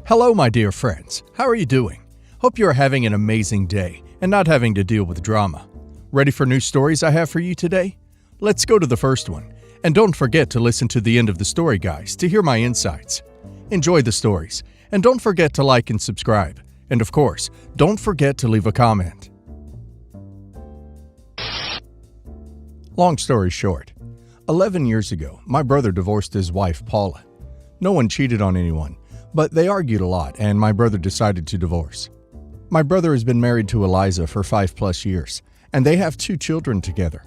Hello, my dear friends. How are you doing? Hope you are having an amazing day and not having to deal with drama. Ready for new stories I have for you today? Let's go to the first one. And don't forget to listen to the end of the story, guys, to hear my insights. Enjoy the stories. And don't forget to like and subscribe. And of course, don't forget to leave a comment. Long story short, 11 years ago, my brother divorced his wife, Paula. No one cheated on anyone, but they argued a lot and my brother decided to divorce. My brother has been married to Eliza for 5+ years, and they have 2 children together.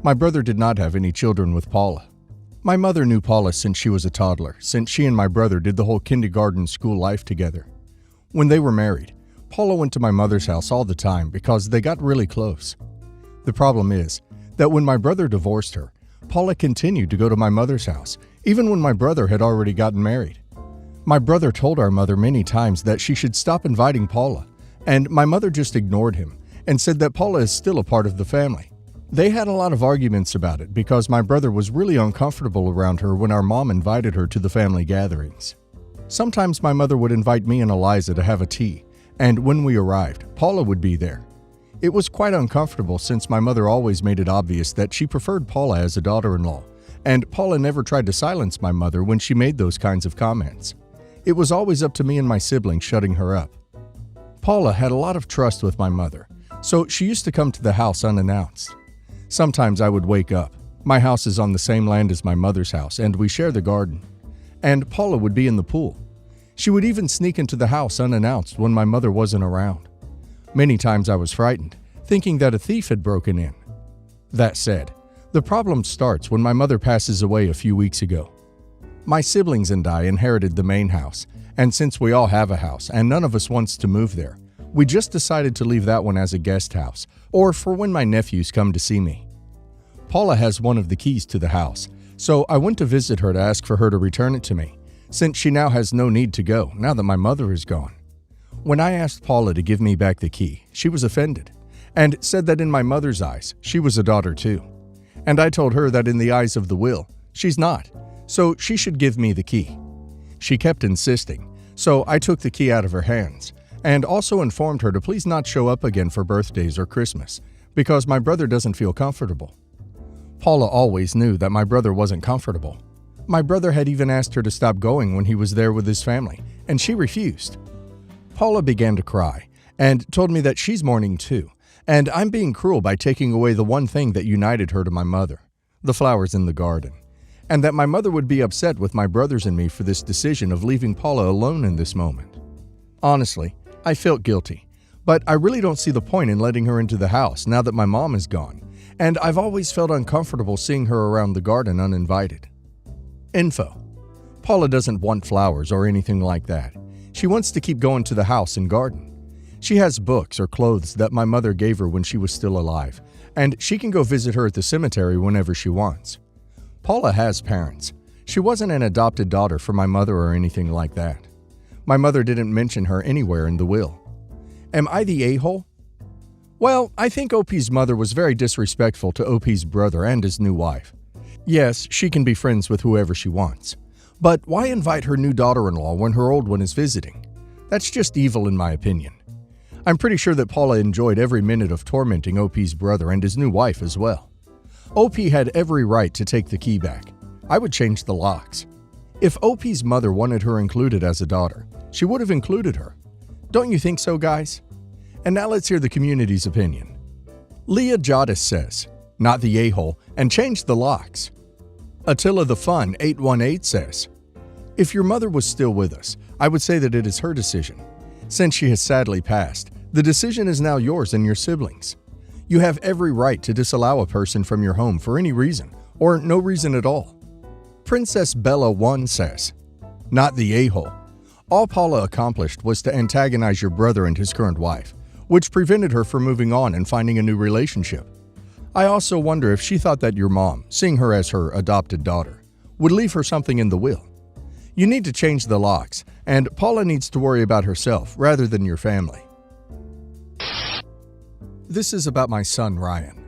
My brother did not have any children with Paula. My mother knew Paula since she was a toddler, since she and my brother did the whole kindergarten school life together. When they were married, Paula went to my mother's house all the time because they got really close. The problem is that when my brother divorced her, Paula continued to go to my mother's house, even when my brother had already gotten married. My brother told our mother many times that she should stop inviting Paula, and my mother just ignored him and said that Paula is still a part of the family. They had a lot of arguments about it because my brother was really uncomfortable around her when our mom invited her to the family gatherings. Sometimes my mother would invite me and Eliza to have a tea, and when we arrived, Paula would be there. It was quite uncomfortable since my mother always made it obvious that she preferred Paula as a daughter-in-law, and Paula never tried to silence my mother when she made those kinds of comments. It was always up to me and my siblings shutting her up. Paula had a lot of trust with my mother, so she used to come to the house unannounced. Sometimes I would wake up. My house is on the same land as my mother's house, and we share the garden. And Paula would be in the pool. She would even sneak into the house unannounced when my mother wasn't around. Many times I was frightened, thinking that a thief had broken in. That said, the problem starts when my mother passes away a few weeks ago. My siblings and I inherited the main house, and since we all have a house and none of us wants to move there, we just decided to leave that one as a guest house, or for when my nephews come to see me. Paula has one of the keys to the house, so I went to visit her to ask for her to return it to me, since she now has no need to go now that my mother is gone. When I asked Paula to give me back the key, she was offended, and said that in my mother's eyes, she was a daughter too. And I told her that in the eyes of the will, she's not, so she should give me the key. She kept insisting, so I took the key out of her hands, and also informed her to please not show up again for birthdays or Christmas, because my brother doesn't feel comfortable. Paula always knew that my brother wasn't comfortable. My brother had even asked her to stop going when he was there with his family, and she refused. Paula began to cry and told me that she's mourning too, and I'm being cruel by taking away the one thing that united her to my mother, the flowers in the garden, and that my mother would be upset with my brothers and me for this decision of leaving Paula alone in this moment. Honestly, I felt guilty, but I really don't see the point in letting her into the house now that my mom is gone, and I've always felt uncomfortable seeing her around the garden uninvited. Info: Paula doesn't want flowers or anything like that. She wants to keep going to the house and garden. She has books or clothes that my mother gave her when she was still alive, and she can go visit her at the cemetery whenever she wants. Paula has parents. She wasn't an adopted daughter for my mother or anything like that. My mother didn't mention her anywhere in the will. Am I the a-hole? Well, I think OP's mother was very disrespectful to OP's brother and his new wife. Yes, she can be friends with whoever she wants. But why invite her new daughter-in-law when her old one is visiting? That's just evil in my opinion. I'm pretty sure that Paula enjoyed every minute of tormenting OP's brother and his new wife as well. OP had every right to take the key back. I would change the locks. If OP's mother wanted her included as a daughter, she would have included her. Don't you think so, guys? And now let's hear the community's opinion. Leah Jadis says, not the a-hole, and change the locks. Attila the Fun 818 says, if your mother was still with us, I would say that it is her decision. Since she has sadly passed, the decision is now yours and your siblings. You have every right to disallow a person from your home for any reason, or no reason at all. Princess Bella 1 says, not the a-hole. All Paula accomplished was to antagonize your brother and his current wife, which prevented her from moving on and finding a new relationship. I also wonder if she thought that your mom, seeing her as her adopted daughter, would leave her something in the will. You need to change the locks, and Paula needs to worry about herself rather than your family. This is about my son Ryan.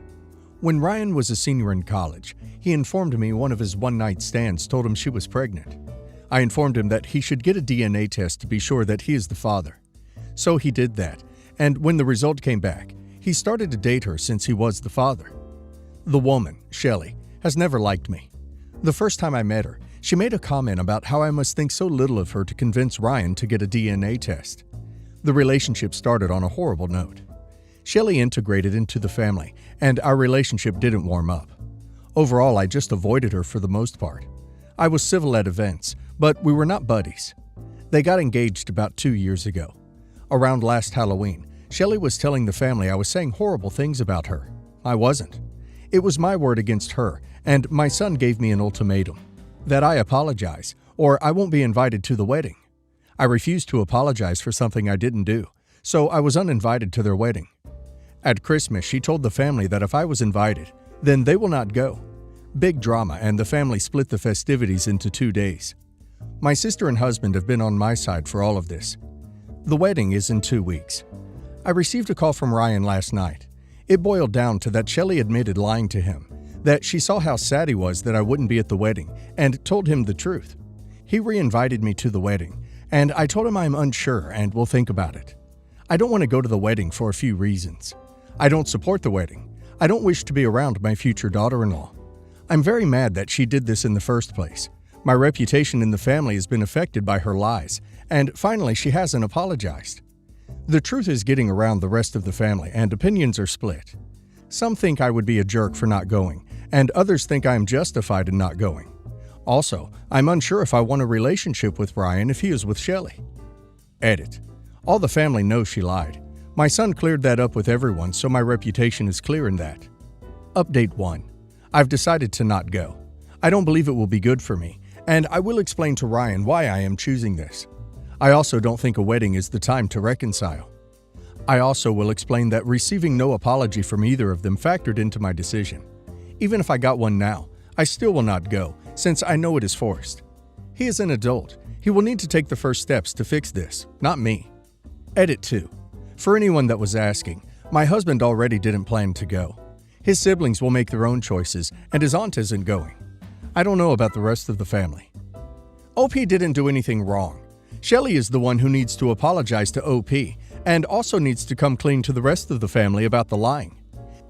When Ryan was a senior in college, he informed me one of his one-night stands told him she was pregnant. I informed him that he should get a DNA test to be sure that he is the father. So he did that, and when the result came back, he started to date her since he was the father. The woman, Shelley, has never liked me. The first time I met her, she made a comment about how I must think so little of her to convince Ryan to get a DNA test. The relationship started on a horrible note. Shelley integrated into the family, and our relationship didn't warm up. Overall, I just avoided her for the most part. I was civil at events, but we were not buddies. They got engaged about 2 years ago. Around last Halloween, Shelley was telling the family I was saying horrible things about her. I wasn't. It was my word against her, and my son gave me an ultimatum. That I apologize, or I won't be invited to the wedding. I refused to apologize for something I didn't do, so I was uninvited to their wedding. At Christmas, she told the family that if I was invited, then they will not go. Big drama, and the family split the festivities into 2 days. My sister and husband have been on my side for all of this. The wedding is in 2 weeks. I received a call from Ryan last night. It boiled down to that Shelley admitted lying to him, that she saw how sad he was that I wouldn't be at the wedding, and told him the truth. He re-invited me to the wedding, and I told him I'm unsure and will think about it. I don't want to go to the wedding for a few reasons. I don't support the wedding. I don't wish to be around my future daughter-in-law. I'm very mad that she did this in the first place. My reputation in the family has been affected by her lies, and finally she hasn't apologized. The truth is getting around the rest of the family, and opinions are split. Some think I would be a jerk for not going, and others think I am justified in not going. Also, I'm unsure if I want a relationship with Ryan if he is with Shelley. Edit. All the family knows she lied. My son cleared that up with everyone, so my reputation is clear in that. Update 1. I've decided to not go. I don't believe it will be good for me, and I will explain to Ryan why I am choosing this. I also don't think a wedding is the time to reconcile. I also will explain that receiving no apology from either of them factored into my decision. Even if I got one now, I still will not go, since I know it is forced. He is an adult. He will need to take the first steps to fix this, not me. Edit 2. For anyone that was asking, my husband already didn't plan to go. His siblings will make their own choices, and his aunt isn't going. I don't know about the rest of the family. OP didn't do anything wrong. Shelley is the one who needs to apologize to OP, and also needs to come clean to the rest of the family about the lying.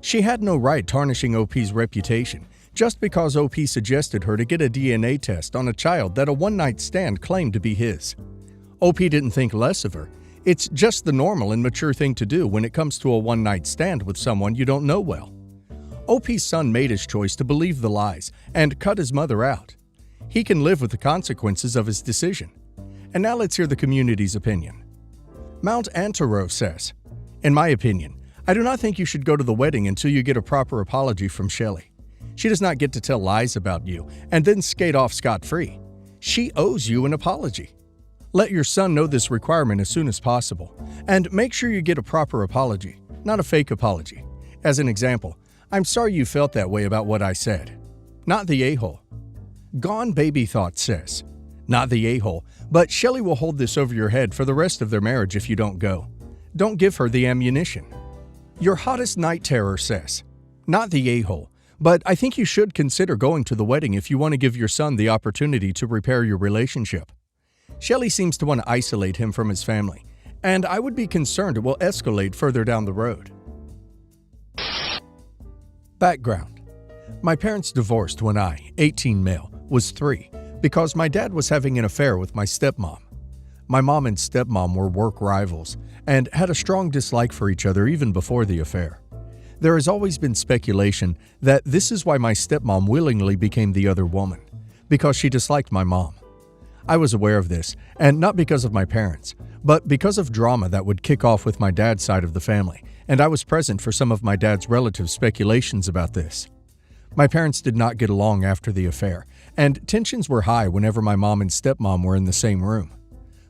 She had no right tarnishing OP's reputation just because OP suggested her to get a DNA test on a child that a one-night stand claimed to be his. OP didn't think less of her. It's just the normal and mature thing to do when it comes to a one-night stand with someone you don't know well. OP's son made his choice to believe the lies and cut his mother out. He can live with the consequences of his decision. And now let's hear the community's opinion. Mount Antero says, in my opinion, I do not think you should go to the wedding until you get a proper apology from Shelley. She does not get to tell lies about you and then skate off scot-free. She owes you an apology. Let your son know this requirement as soon as possible, and make sure you get a proper apology, not a fake apology. As an example, I'm sorry you felt that way about what I said. Not the a-hole. Gone Baby Thought says, not the a-hole, but Shelley will hold this over your head for the rest of their marriage if you don't go. Don't give her the ammunition. Your Hottest Night Terror says, not the a-hole, but I think you should consider going to the wedding if you want to give your son the opportunity to repair your relationship. Shelley seems to want to isolate him from his family, and I would be concerned it will escalate further down the road. Background. My parents divorced when I, 18 male, was 3 because my dad was having an affair with my stepmom. My mom and stepmom were work rivals and had a strong dislike for each other even before the affair. There has always been speculation that this is why my stepmom willingly became the other woman, because she disliked my mom. I was aware of this, and not because of my parents, but because of drama that would kick off with my dad's side of the family, and I was present for some of my dad's relatives' speculations about this. My parents did not get along after the affair, and tensions were high whenever my mom and stepmom were in the same room.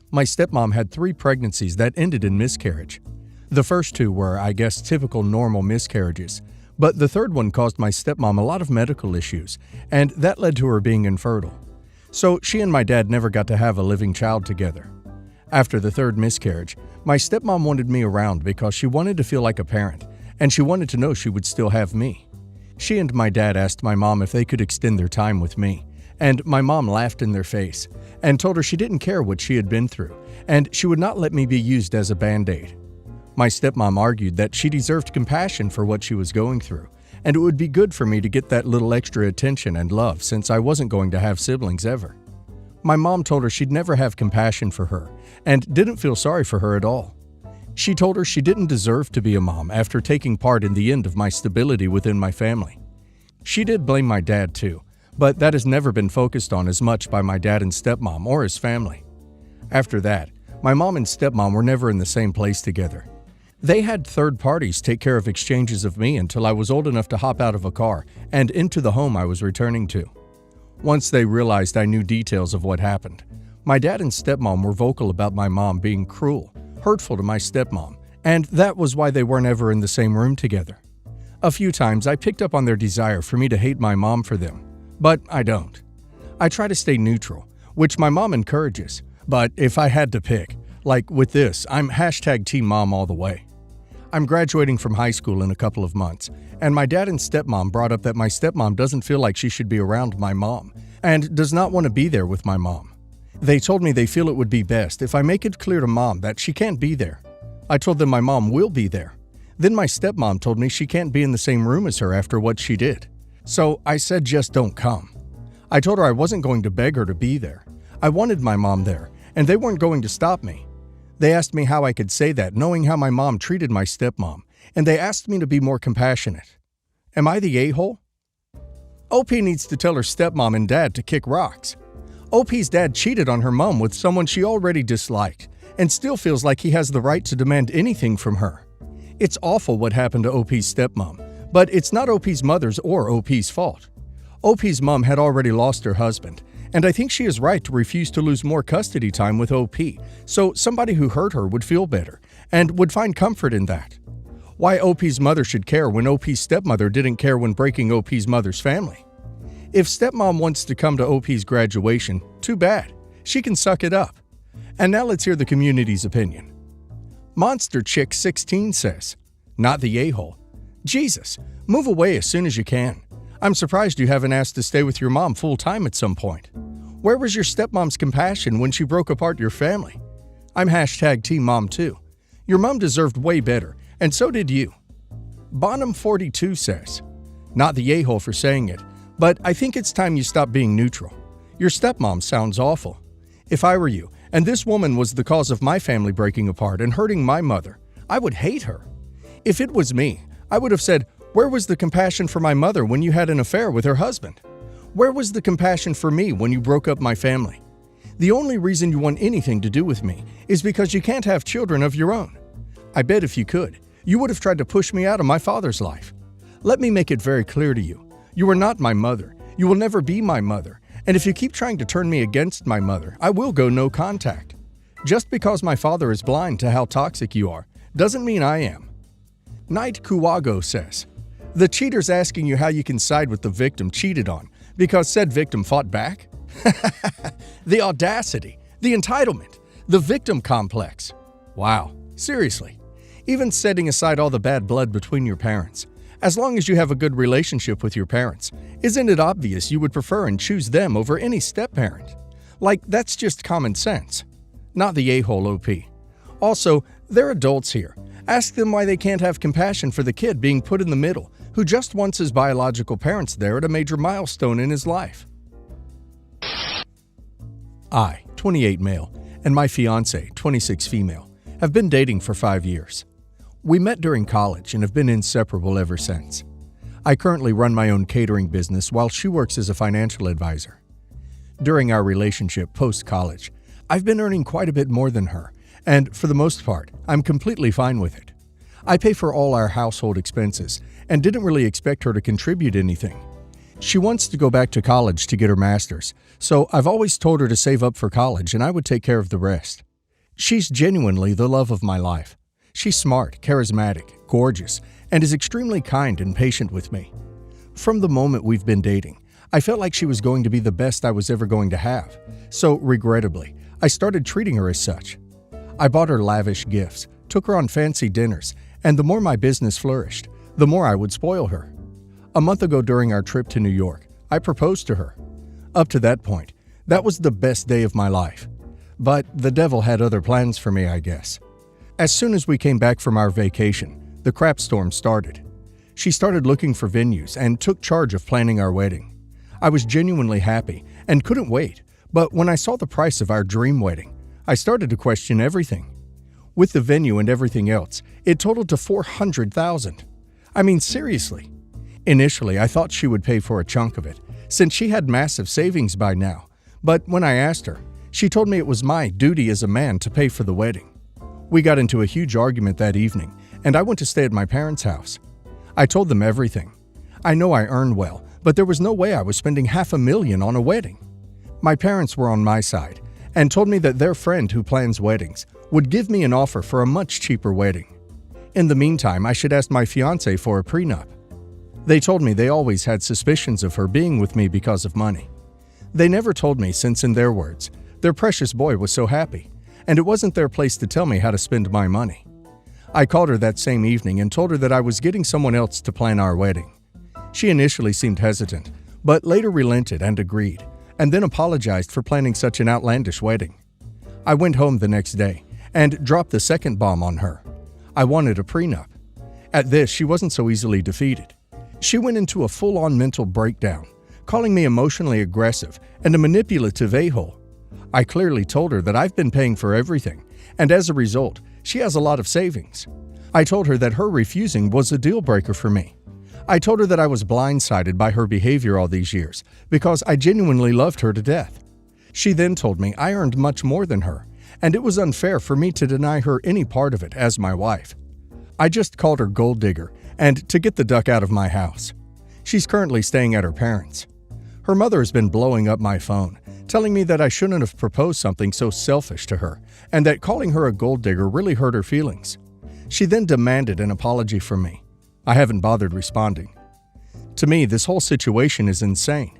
My stepmom had 3 pregnancies that ended in miscarriage. The first 2 were, I guess, typical normal miscarriages, but the third one caused my stepmom a lot of medical issues, and that led to her being infertile. So she and my dad never got to have a living child together. After the 3rd miscarriage, my stepmom wanted me around because she wanted to feel like a parent, and she wanted to know she would still have me. She and my dad asked my mom if they could extend their time with me, and my mom laughed in their face and told her she didn't care what she had been through, and she would not let me be used as a band-aid. My stepmom argued that she deserved compassion for what she was going through, and it would be good for me to get that little extra attention and love since I wasn't going to have siblings ever. My mom told her she'd never have compassion for her and didn't feel sorry for her at all. She told her she didn't deserve to be a mom after taking part in the end of my stability within my family. She did blame my dad too, but that has never been focused on as much by my dad and stepmom or his family. After that, my mom and stepmom were never in the same place together. They had third parties take care of exchanges of me until I was old enough to hop out of a car and into the home I was returning to. Once they realized I knew details of what happened, my dad and stepmom were vocal about my mom being cruel, hurtful to my stepmom, and that was why they weren't ever in the same room together. A few times I picked up on their desire for me to hate my mom for them, but I don't. I try to stay neutral, which my mom encourages, but if I had to pick, like with this, I'm #Team Mom all the way. I'm graduating from high school in a couple of months, and my dad and stepmom brought up that my stepmom doesn't feel like she should be around my mom and does not want to be there with my mom. They told me they feel it would be best if I make it clear to mom that she can't be there. I told them my mom will be there. Then my stepmom told me she can't be in the same room as her after what she did. So I said just don't come. I told her I wasn't going to beg her to be there. I wanted my mom there, and they weren't going to stop me. They asked me how I could say that, knowing how my mom treated my stepmom, and they asked me to be more compassionate. Am I the a-hole? OP needs to tell her stepmom and dad to kick rocks. OP's dad cheated on her mom with someone she already disliked, and still feels like he has the right to demand anything from her. It's awful what happened to OP's stepmom, but it's not OP's mother's or OP's fault. OP's mom had already lost her husband, and I think she is right to refuse to lose more custody time with OP, so somebody who hurt her would feel better and would find comfort in that. Why OP's mother should care when OP's stepmother didn't care when breaking OP's mother's family. If stepmom wants to come to OP's graduation, too bad. She can suck it up. And now let's hear the community's opinion. Monster Chick 16 says, "Not the a-hole. Jesus, move away as soon as you can. I'm surprised you haven't asked to stay with your mom full-time at some point. Where was your stepmom's compassion when she broke apart your family? I'm #Team Mom too. Your mom deserved way better, and so did you." Bonham 42 says, "Not the a-hole for saying it, but I think it's time you stop being neutral. Your stepmom sounds awful. If I were you, and this woman was the cause of my family breaking apart and hurting my mother, I would hate her. If it was me, I would have said, where was the compassion for my mother when you had an affair with her husband? Where was the compassion for me when you broke up my family? The only reason you want anything to do with me is because you can't have children of your own. I bet if you could, you would have tried to push me out of my father's life. Let me make it very clear to you. You are not my mother. You will never be my mother. And if you keep trying to turn me against my mother, I will go no contact. Just because my father is blind to how toxic you are, doesn't mean I am." Knight Kuwago says, "The cheater's asking you how you can side with the victim cheated on because said victim fought back? The audacity, the entitlement, the victim complex. Wow, seriously. Even setting aside all the bad blood between your parents, as long as you have a good relationship with your parents, isn't it obvious you would prefer and choose them over any step-parent? Like, that's just common sense. Not the a-hole OP. Also, they're adults here. Ask them why they can't have compassion for the kid being put in the middle, who just wants his biological parents there at a major milestone in his life." I, 28 male, and my fiancée, 26 female, have been dating for 5 years. We met during college and have been inseparable ever since. I currently run my own catering business while she works as a financial advisor. During our relationship post-college, I've been earning quite a bit more than her, and for the most part, I'm completely fine with it. I pay for all our household expenses and didn't really expect her to contribute anything. She wants to go back to college to get her master's, so I've always told her to save up for college and I would take care of the rest. She's genuinely the love of my life. She's smart, charismatic, gorgeous, and is extremely kind and patient with me. From the moment we've been dating, I felt like she was going to be the best I was ever going to have, so regrettably, I started treating her as such. I bought her lavish gifts, took her on fancy dinners, and the more my business flourished, the more I would spoil her. A month ago during our trip to New York, I proposed to her. Up to that point, that was the best day of my life. But the devil had other plans for me, I guess. As soon as we came back from our vacation, the crap storm started. She started looking for venues and took charge of planning our wedding. I was genuinely happy and couldn't wait, but when I saw the price of our dream wedding, I started to question everything. With the venue and everything else, it totaled to $400,000. I mean, seriously. Initially, I thought she would pay for a chunk of it, since she had massive savings by now, but when I asked her, she told me it was my duty as a man to pay for the wedding. We got into a huge argument that evening, and I went to stay at my parents' house. I told them everything. I know I earn well, but there was no way I was spending $500,000 on a wedding. My parents were on my side and told me that their friend who plans weddings would give me an offer for a much cheaper wedding. In the meantime, I should ask my fiancé for a prenup. They told me they always had suspicions of her being with me because of money. They never told me since, in their words, their precious boy was so happy, and it wasn't their place to tell me how to spend my money. I called her that same evening and told her that I was getting someone else to plan our wedding. She initially seemed hesitant, but later relented and agreed, and then apologized for planning such an outlandish wedding. I went home the next day and dropped the second bomb on her. I wanted a prenup. At this, she wasn't so easily defeated. She went into a full-on mental breakdown, calling me emotionally aggressive and a manipulative a-hole. I clearly told her that I've been paying for everything, and as a result, she has a lot of savings. I told her that her refusing was a deal breaker for me. I told her that I was blindsided by her behavior all these years because I genuinely loved her to death. She then told me I earned much more than her, and it was unfair for me to deny her any part of it as my wife. I just called her gold digger and to get the duck out of my house. She's currently staying at her parents'. Her mother has been blowing up my phone, telling me that I shouldn't have proposed something so selfish to her, and that calling her a gold digger really hurt her feelings. She then demanded an apology from me. I haven't bothered responding. To me, this whole situation is insane.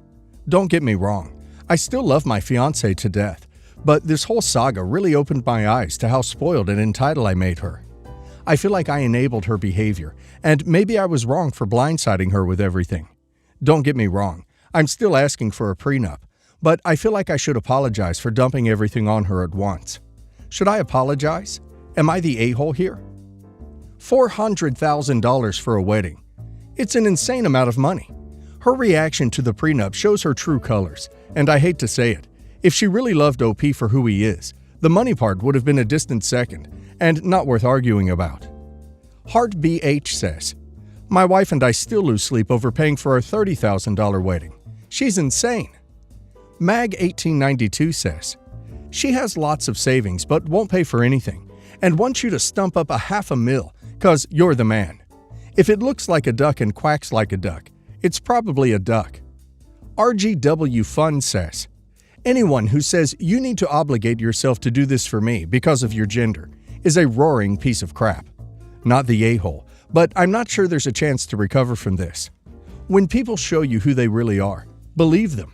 Don't get me wrong, I still love my fiancée to death, but this whole saga really opened my eyes to how spoiled and entitled I made her. I feel like I enabled her behavior, and maybe I was wrong for blindsiding her with everything. Don't get me wrong, I'm still asking for a prenup, but I feel like I should apologize for dumping everything on her at once. Should I apologize? Am I the a-hole here? $400,000 for a wedding. It's an insane amount of money. Her reaction to the prenup shows her true colors, and I hate to say it, if she really loved OP for who he is, the money part would have been a distant second, and not worth arguing about. Heart BH says, "My wife and I still lose sleep over paying for our $30,000 wedding. She's insane." Mag1892 says, "She has lots of savings but won't pay for anything, and wants you to stump up $500,000 'cause you're the man. If it looks like a duck and quacks like a duck, it's probably a duck." RGW Fun says, "Anyone who says you need to obligate yourself to do this for me because of your gender is a roaring piece of crap. Not the a-hole, but I'm not sure there's a chance to recover from this. When people show you who they really are, believe them.